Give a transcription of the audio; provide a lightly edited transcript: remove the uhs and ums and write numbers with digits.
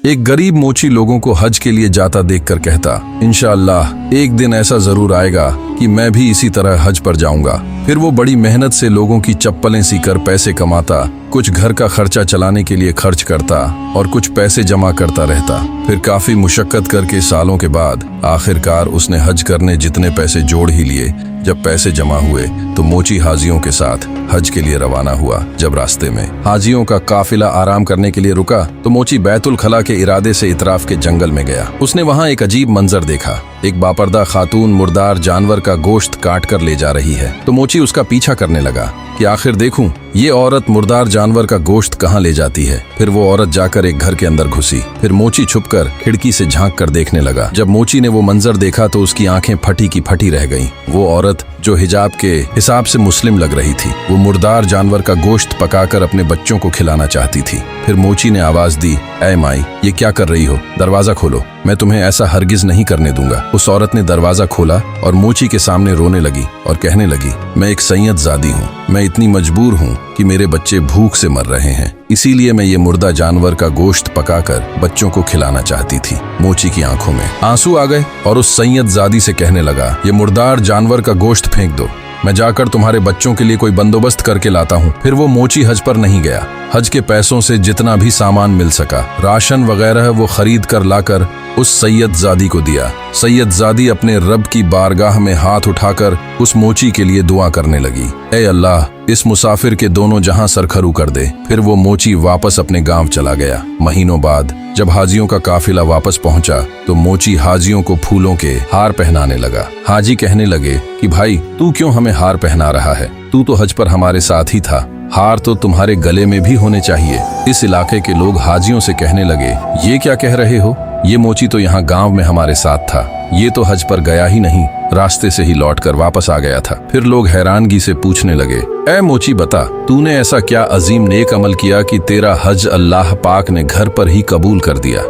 एक गरीब मोची लोगों को हज के लिए जाता देखकर कहता, इंशाअल्लाह एक दिन ऐसा जरूर आएगा कि मैं भी इसी तरह हज पर जाऊंगा। फिर वो बड़ी मेहनत से लोगों की चप्पलें सीकर पैसे कमाता, कुछ घर का खर्चा चलाने के लिए खर्च करता और कुछ पैसे जमा करता रहता। फिर काफी मुशक्कत करके सालों के बाद आखिरकार उसने हज करने जितने पैसे जोड़ ही लिए। जब पैसे जमा हुए तो मोची हाजियों के साथ हज के लिए रवाना हुआ। जब रास्ते में हाजियों का काफिला आराम करने के लिए रुका तो मोची बैतुल खला के इरादे से इतराफ के जंगल में गया। उसने वहां एक अजीब मंजर देखा। एक बापर्दा खातून मुर्दार जानवर का गोश्त काट कर ले जा रही है। तो मोची उसका पीछा करने लगा कि आखिर देखूं ये औरत मुर्दार जानवर का गोश्त कहां ले जाती है। फिर वो औरत जाकर एक घर के अंदर घुसी। फिर मोची छुपकर खिड़की से झांक कर देखने लगा। जब मोची ने वो मंजर देखा तो उसकी आंखें फटी की फटी रह गईं। वो औरत जो हिजाब के हिसाब से मुस्लिम लग रही थी, वो मुर्दार जानवर का गोश्त पकाकर अपने बच्चों को खिलाना चाहती थी। फिर मोची ने आवाज दी, ऐ माई, ये क्या कर रही हो? दरवाजा खोलो, मैं तुम्हें ऐसा हरगिज नहीं करने दूंगा। उस औरत ने दरवाजा खोला और मोची के सामने रोने लगी और कहने लगी, मैं एक सैयद ज़ादी हूँ। मैं इतनी मजबूर हूँ कि मेरे बच्चे भूख से मर रहे हैं, इसीलिए मैं ये मुर्दा जानवर का गोश्त पकाकर बच्चों को खिलाना चाहती थी। मोची की आंखों में आंसू आ गए और उस सैयद ज़ादी से कहने लगा, ये मुर्दार जानवर का गोश्त फेंक दो, मैं जाकर तुम्हारे बच्चों के लिए कोई बंदोबस्त करके लाता हूँ। फिर वो मोची हज पर नहीं गया। हज के पैसों से जितना भी सामान मिल सका, राशन वगैरह, वो खरीद कर लाकर उस सैयद ज़ादी को दिया। सैयद ज़ादी अपने रब की बारगाह में हाथ उठाकर उस मोची के लिए दुआ करने लगी, ऐ अल्लाह, इस मुसाफिर के दोनों जहां सरखरू कर दे। फिर वो मोची वापस अपने गांव चला गया। महीनों बाद जब हाजियों का काफिला वापस पहुंचा तो मोची हाजियों को फूलों के हार पहनाने लगा। हाजी कहने लगे कि भाई, तू क्यों हमें हार पहना रहा है? तू तो हज पर हमारे साथ ही था, हार तो तुम्हारे गले में भी होने चाहिए। इस इलाके के लोग हाजियों से कहने लगे, ये क्या कह रहे हो? ये मोची तो यहाँ गांव में हमारे साथ था, ये तो हज पर गया ही नहीं, रास्ते से ही लौटकर वापस आ गया था। फिर लोग हैरानगी से पूछने लगे, ऐ मोची बता, तूने ऐसा क्या अजीम नेक अमल किया कि तेरा हज अल्लाह पाक ने घर पर ही कबूल कर दिया?